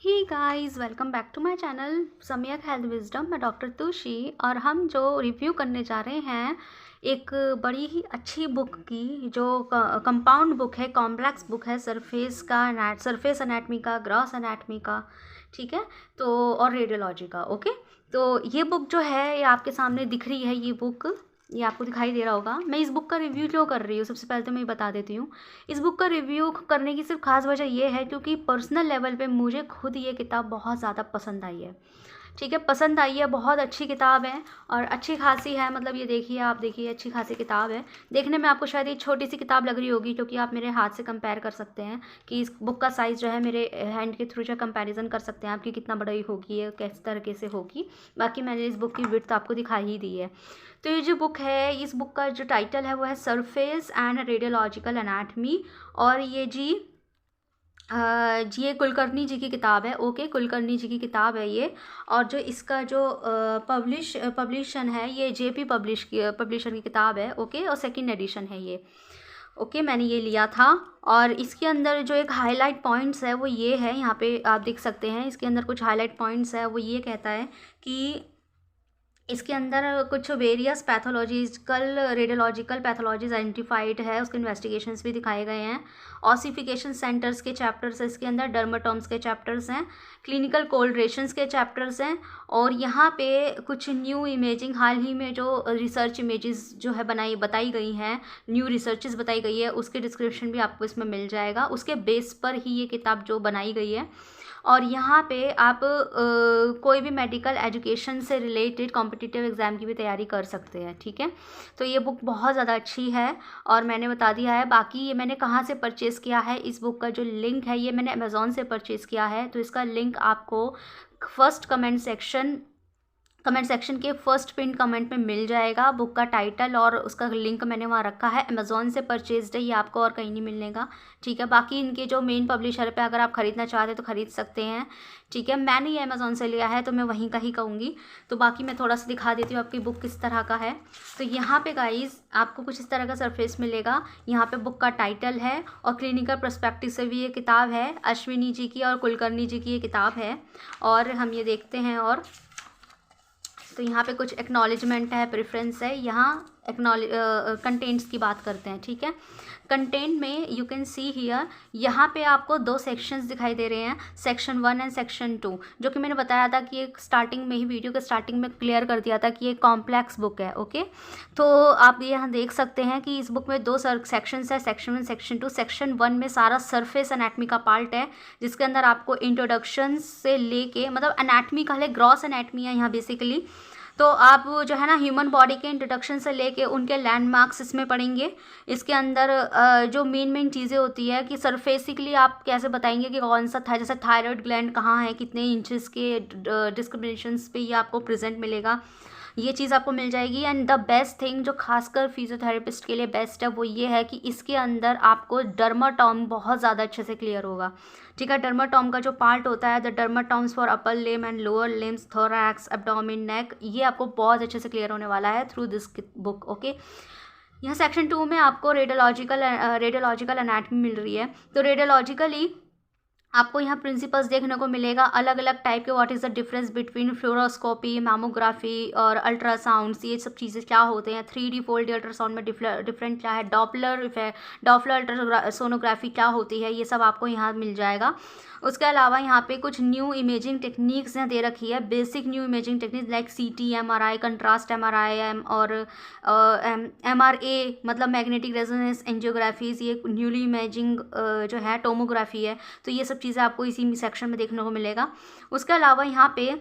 Hey guys, welcome back to my channel Samyak health wisdom. मैं doctor Tushi और हम जो रिव्यू करने जा रहे हैं एक बड़ी ही अच्छी बुक की जो कंपाउंड बुक है, कॉम्प्लेक्स बुक है, सरफेस एनाटमी का, ग्रॉस एनाटमी का, ठीक है, तो और रेडियोलॉजी का। ओके, तो ये बुक जो है ये आपके सामने दिख रही है, ये आपको दिखाई दे रहा होगा। मैं इस बुक का रिव्यू क्यों कर रही हूँ, सबसे पहले तो मैं बता देती हूँ। इस बुक का रिव्यू करने की सिर्फ खास वजह ये है क्योंकि पर्सनल लेवल पे मुझे खुद ये किताब बहुत ज़्यादा पसंद आई है। ठीक है, पसंद आई है, बहुत अच्छी किताब है और अच्छी खासी है। मतलब ये देखिए, आप देखिए, अच्छी खासी किताब है। देखने में आपको शायद ये छोटी सी किताब लग रही होगी क्योंकि आप मेरे हाथ से कंपेयर कर सकते हैं कि इस बुक का साइज़ जो है मेरे हैंड के थ्रू जो कंपैरिजन कर सकते हैं आप कि कितना बड़ी होगी, ये किस तरीके से होगी। बाकी मैंने इस बुक की विड्थ आपको दिखाई ही दी है। तो ये जो बुक है, इस बुक का जो टाइटल है वो है सरफेस एंड रेडियोलॉजिकल एनाटमी। और ये कुलकर्णी जी की किताब है। ओके, कुलकर्णी जी की किताब है ये। और जो इसका जो पब्लिशन है, ये जेपी पब्लिशर की किताब है। ओके, और सेकंड एडिशन है ये। ओके, मैंने ये लिया था। और इसके अंदर जो एक हाईलाइट पॉइंट्स है वो ये है, यहाँ पे आप देख सकते हैं। इसके अंदर कुछ हाईलाइट पॉइंट्स है, वो ये कहता है कि इसके अंदर कुछ various pathological radiological pathologies identified है, उसके इन्वेस्टिगेशंस भी दिखाए गए हैं। ऑसिफिकेशन सेंटर्स के चैप्टर्स है इसके अंदर, डर्माटोम्स के चैप्टर्स हैं, क्लिनिकल कोल्ड्रेशंस के चैप्टर्स हैं। और यहाँ पे कुछ न्यू इमेजिंग, हाल ही में जो रिसर्च इमेजेस जो है बताई गई हैं, न्यू रिसर्चेस बताई गई है, उसके डिस्क्रिप्शन भी आपको इसमें मिल जाएगा। उसके बेस पर ही ये किताब जो बनाई गई है। और यहाँ पे आप कोई भी मेडिकल एजुकेशन से रिलेटेड कॉम्पिटिटिव एग्ज़ाम की भी तैयारी कर सकते हैं। ठीक है, तो ये बुक बहुत ज़्यादा अच्छी है और मैंने बता दिया है। बाकी ये मैंने कहाँ से परचेज़ किया है, इस बुक का जो लिंक है ये मैंने अमेज़ॉन से परचेज़ किया है। तो इसका लिंक आपको कमेंट सेक्शन के फर्स्ट पिन कमेंट में मिल जाएगा। बुक का टाइटल और उसका लिंक मैंने वहाँ रखा है। अमेज़ॉन से परचेज्ड है ये, आपको और कहीं नहीं मिलेगा। ठीक है, बाकी इनके जो मेन पब्लिशर पे अगर आप ख़रीदना चाहते हैं तो ख़रीद सकते हैं। ठीक है, मैंने ये अमेज़ॉन से लिया है तो मैं वहीं का ही कहूँगी। तो बाकी मैं थोड़ा सा दिखा देती हूँ आपकी बुक किस तरह का है। तो यहाँ पे गाइज़ आपको कुछ इस तरह का सरफेस मिलेगा। यहाँ पे बुक का टाइटल है और क्लिनिकल पर्सपेक्टिव से भी ये किताब है। अश्विनी जी की और कुलकर्णी जी की ये किताब है। और हम ये देखते हैं, और तो यहाँ पे कुछ एक्नॉलेजमेंट है, प्रेफरेंस है। यहाँ कंटेंट्स की बात करते हैं। ठीक है, कंटेंट में यू कैन सी हियर, यहाँ पे आपको दो सेक्शंस दिखाई दे रहे हैं, सेक्शन 1 एंड सेक्शन 2, जो कि मैंने बताया था कि एक स्टार्टिंग में ही, वीडियो के स्टार्टिंग में क्लियर कर दिया था कि ये कॉम्प्लेक्स बुक है। ओके, तो आप यहाँ देख सकते हैं कि इस बुक में दो सेक्शंस है, सेक्शन 1, सेक्शन 2। सेक्शन 1 में सारा सरफेस एनाटमी का पार्ट है, जिसके अंदर आपको इंट्रोडक्शन से लेके, मतलब एनाटमी का है, ग्रॉस एनाटमी है यहाँ बेसिकली। तो आप जो है ना ह्यूमन बॉडी के इंट्रोडक्शन से लेके उनके लैंडमार्क्स इसमें पढ़ेंगे। इसके अंदर जो मेन चीज़ें होती है कि सरफेसिकली आप कैसे बताएंगे कि कौन सा था, जैसे थायराइड ग्लैंड कहाँ है, कितने इंचेस के डिस्क्रिमिनेशंस पे ये आपको प्रेजेंट मिलेगा, ये चीज़ आपको मिल जाएगी। एंड द बेस्ट थिंग जो खासकर फिजियोथेरेपिस्ट के लिए बेस्ट है वो ये है कि इसके अंदर आपको डर्माटॉम बहुत ज़्यादा अच्छे से क्लियर होगा। ठीक है, डर्माटॉम का जो पार्ट होता है, the dermatomes for upper limb and lower limbs, thorax, abdomen, neck, ये आपको बहुत अच्छे से क्लियर होने वाला है थ्रू दिस बुक। ओके, यहाँ सेक्शन 2 में आपको रेडियोलॉजिकल एनाटमी मिल रही है। तो रेडियोलॉजिकली आपको यहाँ प्रिंसिपल्स देखने को मिलेगा, अलग अलग टाइप के, what is the difference between fluoroscopy, mammography और अल्ट्रासाउंड्स, ये सब चीज़ें क्या होते हैं, 3D फोल्ड अल्ट्रासाउंड में डिफरेंट क्या है, डॉपलर अल्ट्रासोनोग्राफी क्या होती है, ये सब आपको यहाँ मिल जाएगा। उसके अलावा यहाँ पे कुछ न्यू इमेजिंग टेक्निक्स हैं दे रखी है, basic new imaging techniques like CT, MRI, contrast MRI और MRA मतलब मैग्नेटिक रेजोनेंस एंजियोग्राफीज, ये न्यूली इमेजिंग जो है टोमोग्राफी है। तो ये सब चीज़ें आपको इसी सेक्शन में देखने को मिलेगा। उसके अलावा यहाँ पे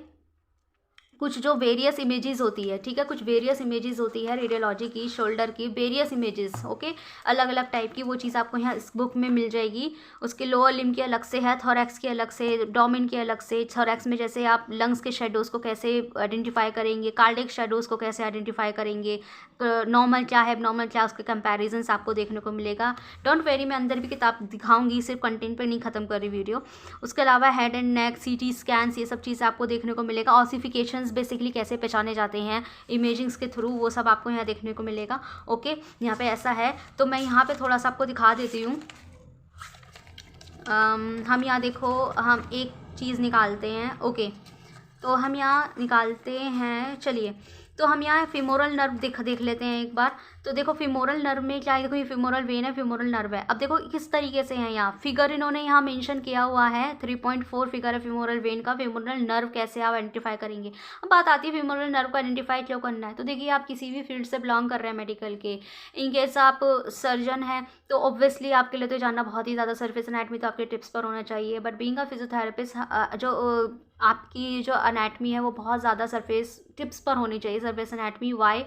कुछ जो वेरियस इमेजेस होती है, ठीक है, कुछ वेरियस इमेजेस होती है रेडियोलॉजी की, शोल्डर की वेरियस इमेजेस। ओके, अलग अलग टाइप की, वो चीज़ आपको यहाँ इस बुक में मिल जाएगी। उसके लोअर लिम की अलग से है, थोरैक्स की अलग से, डोमेन की अलग से। थोरैक्स में जैसे आप लंग्स के शेडोज़ को कैसे आइडेंटिफाई करेंगे, कार्डियक शेडोज़ को कैसे आइडेंटिफाई करेंगे, नॉर्मल क्या है, एबनॉर्मल क्या, उसके कंपैरिजंस आपको देखने को मिलेगा। डोंट वेरी, मैं अंदर भी किताब दिखाऊंगी, सिर्फ कंटेंट पे नहीं खत्म कर रही वीडियो। उसके अलावा head and neck, CT scans, ये सब चीज़ आपको देखने को मिलेगा। ऑसिफिकेशंस बेसिकली कैसे पहचाने जाते हैं इमेजिंग्स के थ्रू, वो सब आपको यहाँ देखने को मिलेगा। ओके, यहाँ पे ऐसा है। तो मैं यहाँ पे थोड़ा सा आपको दिखा देती हूँ। हम यहाँ देखो, हम एक चीज़ निकालते हैं। ओके, तो हम यहाँ निकालते हैं, चलिए। तो हम यहाँ फिमोरल नर्व देख लेते हैं एक बार। तो देखो फिमोरल नर्व में क्या है, देखो ये फिमोरल वेन है, फिमोरल नर्व है। अब देखो किस तरीके से है, यहाँ फिगर इन्होंने यहाँ मेंशन किया हुआ है, 3.4 फिगर है फिमोरल वेन का। फिमोरल नर्व कैसे आप आइडेंटिफाई करेंगे। अब बात आती है फिमोरल नर्व को आइडेंटिफाई क्यों करना है। तो देखिए आप किसी भी फील्ड से बिलोंग कर रहे हैं मेडिकल के, इनकेस आप सर्जन हैं तो ऑब्वियसली आपके लिए तो जानना बहुत ही ज़्यादा सर्फेस एनाटमी तो आपके टिप्स पर होना चाहिए। बट बीइंग अ फिजियोथेरेपिस्ट जो आपकी जो अनैटमी है वो बहुत ज़्यादा सरफेस टिप्स पर होनी चाहिए, सरफेस एनाटमी। वाई?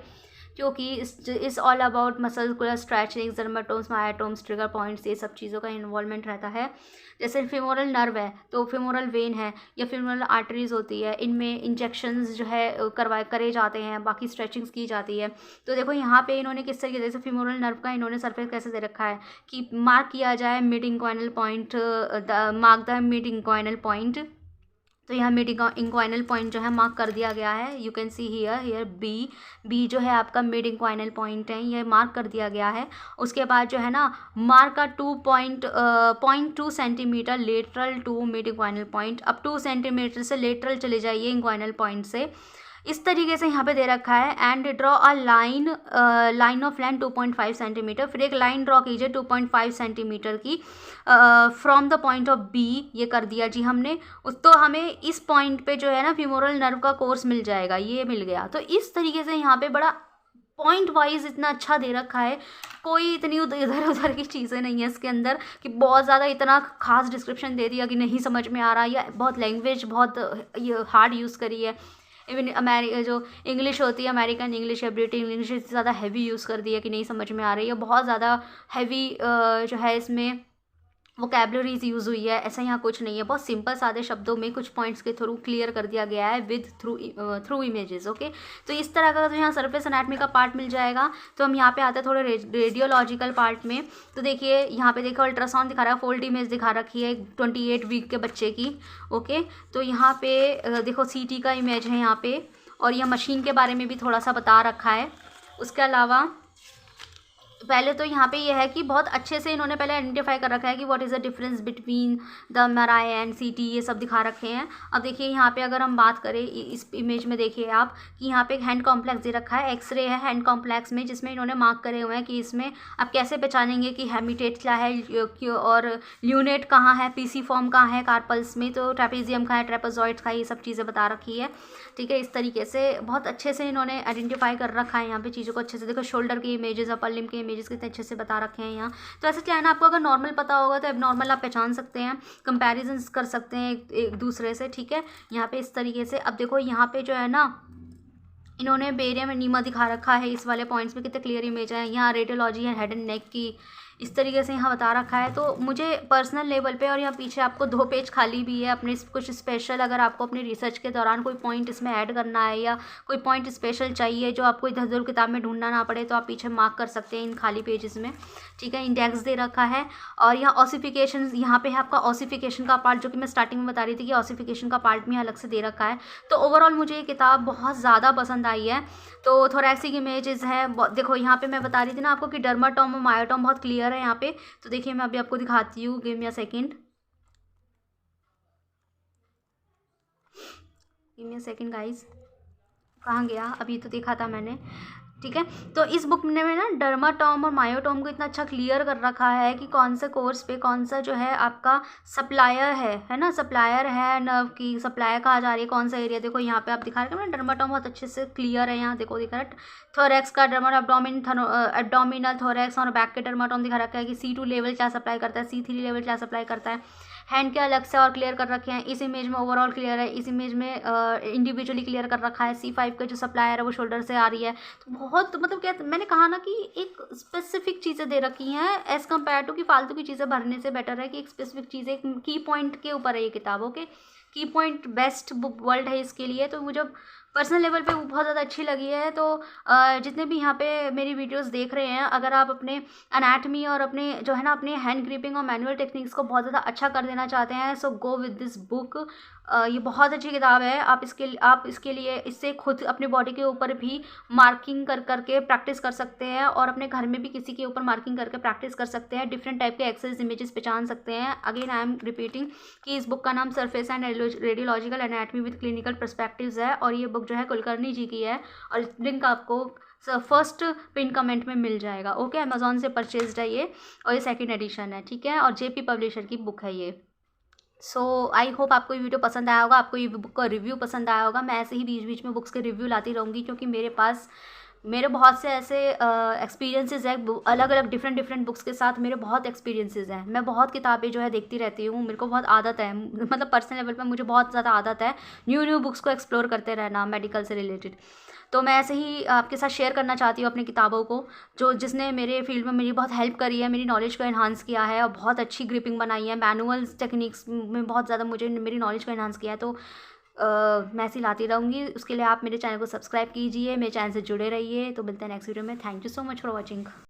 क्योंकि is all about muscular stretching, dermatomes, myotomes, trigger points, ये सब चीज़ों का इन्वॉल्वमेंट रहता है। जैसे फिमोरल नर्व है तो फिमोरल वेन है या फिमोरल आर्टरीज होती है, इनमें इंजेक्शंस जो है करे जाते हैं, बाकी स्ट्रेचिंग्स की जाती है। तो देखो यहाँ पे इन्होंने किस तरीके से फिमोरल नर्व का इन्होंने सरफेस कैसे दे रखा है कि मार्क किया जाए mid inguinal point, mark the mid inguinal point. तो यहाँ मिड इंक्वाइनल पॉइंट जो है मार्क कर दिया गया है। You can see here B जो है आपका मिड इंक्वाइनल पॉइंट है, ये मार्क कर दिया गया है। उसके बाद जो है ना मार्क का 2.2 centimetre lateral to mid inguinal point. अब 2 सेंटीमीटर से लेटरल चले जाइए इंक्वाइनल पॉइंट से, इस तरीके से यहाँ पे दे रखा है। And draw a line of length 2.5 centimetre. फिर एक लाइन ड्रॉ कीजिए 2.5 सेंटीमीटर की from the point of B, ये कर दिया जी हमने। तो हमें इस पॉइंट पे जो है ना फिमोरल नर्व का कोर्स मिल जाएगा, ये मिल गया। तो इस तरीके से यहाँ पे बड़ा पॉइंट वाइज इतना अच्छा दे रखा है, कोई इतनी इधर उधर की चीज़ें नहीं है इसके अंदर कि बहुत ज़्यादा इतना खास डिस्क्रिप्शन दे दिया कि नहीं समझ में आ रहा, या बहुत लैंग्वेज बहुत हार्ड यूज़ करी है। इवन जो इंग्लिश होती है अमेरिकन इंग्लिश या ब्रिटिश इंग्लिश, इससे ज़्यादा हैवी यूज़ कर दिया कि नहीं समझ में आ रही है। बहुत ज़्यादा हैवी जो है इसमें वोकैबुलरीज यूज़ हुई है, ऐसा यहाँ कुछ नहीं है। बहुत सिंपल सादे शब्दों में कुछ पॉइंट्स के थ्रू क्लियर कर दिया गया है विद थ्रू इमेजेस। ओके, तो इस तरह का जो यहाँ सरफेस एनाटमी का पार्ट मिल जाएगा। तो हम यहाँ पे आते हैं थोड़े रेडियोलॉजिकल पार्ट में। तो देखिए यहाँ पे देखो अल्ट्रासाउंड दिखा रहा है, फोल्ड इमेज दिखा रखी है 28 वीक के बच्चे की। ओके, तो यहाँ पे देखो CT का इमेज है यहाँ पे, और यह मशीन के बारे में भी थोड़ा सा बता रखा है। उसके अलावा पहले तो यहाँ पे ये है कि बहुत अच्छे से इन्होंने पहले आइडेंटिफाई कर रखा है कि what is the difference between the MRI and CT, ये सब दिखा रखे हैं। अब देखिए यहाँ पे अगर हम बात करें इस इमेज में, देखिए आप कि यहाँ पे एक हैंड कॉम्प्लेक्स दे रखा है, एक्सरे है हैंड कॉम्प्लेक्स में, जिसमें इन्होंने मार्क करे हुए हैं कि इसमें आप कैसे पहचानेंगे कि हेमिटेट क्या है और ल्यूनेट कहाँ है, PC फॉर्म कहाँ है कार्पल्स में, तो ट्रेपेजियम का है, ट्रेपेजॉइड्स का, ये सब चीज़ें बता रखी है। ठीक है, इस तरीके से बहुत अच्छे से इन्होंने आइडेंटिफाई कर रखा है यहाँ पे चीज़ों को अच्छे से। देखो शोल्डर के इमेजेस, अपर लिम्ब के इमेजेस कितने अच्छे से बता रखे हैं यहाँ। तो ऐसे क्या है ना, आपको अगर नॉर्मल पता होगा तो एबनॉर्मल आप पहचान सकते हैं, कंपैरिजन कर सकते हैं एक दूसरे से। ठीक है, यहाँ पे इस तरीके से। अब देखो यहाँ पे जो है ना इन्होंने बेरियम एनीमा दिखा रखा है, इस वाले पॉइंट्स में कितने क्लियर इमेज है। यहाँ रेडियोलॉजी है हेड एंड नेक की, इस तरीके से यहाँ बता रखा है। तो मुझे पर्सनल लेवल पे, और यहाँ पीछे आपको 2 पेज खाली भी है अपने कुछ स्पेशल, अगर आपको अपनी रिसर्च के दौरान कोई पॉइंट इसमें ऐड करना है या कोई पॉइंट स्पेशल चाहिए जो आपको इधर उधर किताब में ढूंढना ना पड़े, तो आप पीछे मार्क कर सकते हैं इन खाली पेजेस में। ठीक है, इंडेक्स दे रखा है। और यहाँ ऑसिफिकेशन, यहाँ पे है आपका ऑसिफिकेशन का पार्ट, जो कि मैं स्टार्टिंग में बता रही थी कि ऑसिफिकेशन का पार्ट भी अलग से दे रखा है। तो ओवरऑल मुझे ये किताब बहुत ज़्यादा पसंद आई है। तो थोरैसिक इमेजेस है, देखो यहाँ पे मैं बता रही थी ना आपको कि डर्माटोम और मायोटोम बहुत क्लियर है यहाँ पे। तो देखिए मैं अभी आपको दिखाती हूँ, give me a second, guys, कहाँ गया, अभी तो देखा था मैंने। ठीक है, तो इस बुक में ना डर्माटोम और मायोटोम को इतना अच्छा क्लियर कर रखा है कि कौन से कोर्स पे कौन सा जो है आपका सप्लायर है ना, सप्लायर है नर्व की, सप्लायर कहा जा रही है कौन सा एरिया। देखो यहाँ पे आप दिखा रहे हैं ना, डर्माटोम बहुत अच्छे से क्लियर है यहाँ, देखो दिखा रहा है थोरैक्स का एब्डोमिनल थोरैक्स, और बैक के डर्माटोम दिखा रखा है कि C2 लेवल क्या सप्लाई करता है, C3 लेवल क्या सप्लाई करता है। हैंड के अलग से और क्लियर कर रखे हैं, इस इमेज में ओवरऑल क्लियर है, इस इमेज में इंडिविजुअली क्लियर कर रखा है। C5 का जो सप्लायर है वो शोल्डर से आ रही है। तो बहुत मतलब क्या मैंने कहा ना कि एक स्पेसिफिक चीज़ें दे रखी हैं एज़ कम्पेयर टू कि फालतू की चीज़ें भरने से बेटर है कि एक स्पेसिफिक चीज़, एक की पॉइंट के ऊपर है ये किताब। ओके, की पॉइंट बेस्ट बुक वर्ल्ड है इसके लिए। तो मुझे पर्सनल लेवल पे बहुत ज़्यादा अच्छी लगी है। तो जितने भी यहाँ पे मेरी वीडियोस देख रहे हैं, अगर आप अपने एनाटमी और अपने जो है ना अपने हैंड ग्रिपिंग और मैनुअल टेक्निक्स को बहुत ज़्यादा अच्छा कर देना चाहते हैं, सो गो विद दिस बुक। ये बहुत अच्छी किताब है। आप इसके लिए इससे खुद अपनी बॉडी के ऊपर भी मार्किंग कर करके प्रैक्टिस कर सकते हैं, और अपने घर में भी किसी के ऊपर मार्किंग करके प्रैक्टिस कर सकते हैं। डिफरेंट टाइप के एक्सरसाइज इमेजेस पहचान सकते हैं। अगेन आई एम रिपीटिंग कि इस बुक का नाम surface and radiological anatomy with clinical perspectives है, और ये बुक जो है कुलकर्णी जी की है, और लिंक आपको फर्स्ट पिन कमेंट में मिल जाएगा। ओके, अमेजोन से परचेज्ड है ये, और ये सेकंड एडिशन है, ठीक है, और जेपी पब्लिशर की बुक है ये। सो आई होप आपको ये वीडियो पसंद आया होगा, आपको ये बुक का रिव्यू पसंद आया होगा। मैं ऐसे ही बीच बीच में बुक्स के रिव्यू लाती रहूँगी, क्योंकि मेरे बहुत से ऐसे एक्सपीरियंसेस है, अलग अलग डिफरेंट बुक्स के साथ मेरे बहुत एक्सपीरियंसेस हैं। मैं बहुत किताबें जो है देखती रहती हूँ, मेरे को बहुत आदत है, मतलब पर्सनल लेवल पे मुझे बहुत ज़्यादा आदत है न्यू बुक्स को एक्सप्लोर करते रहना मेडिकल से रिलेटेड। तो मैं ऐसे ही आपके साथ शेयर करना चाहती हूँ अपनी किताबों को, जिसने मेरे फील्ड में मेरी बहुत हेल्प करी है, मेरी नॉलेज को एनहांस किया है, और बहुत अच्छी ग्रिपिंग बनाई है, मैनुअल्स टेक्निक्स में बहुत ज़्यादा मुझे मेरी नॉलेज को एनहांस किया है। तो मैं ऐसी लाती रहूँगी। उसके लिए आप मेरे चैनल को सब्सक्राइब कीजिए, मेरे चैनल से जुड़े रहिए। तो मिलते हैं नेक्स्ट वीडियो में। Thank you so much for watching.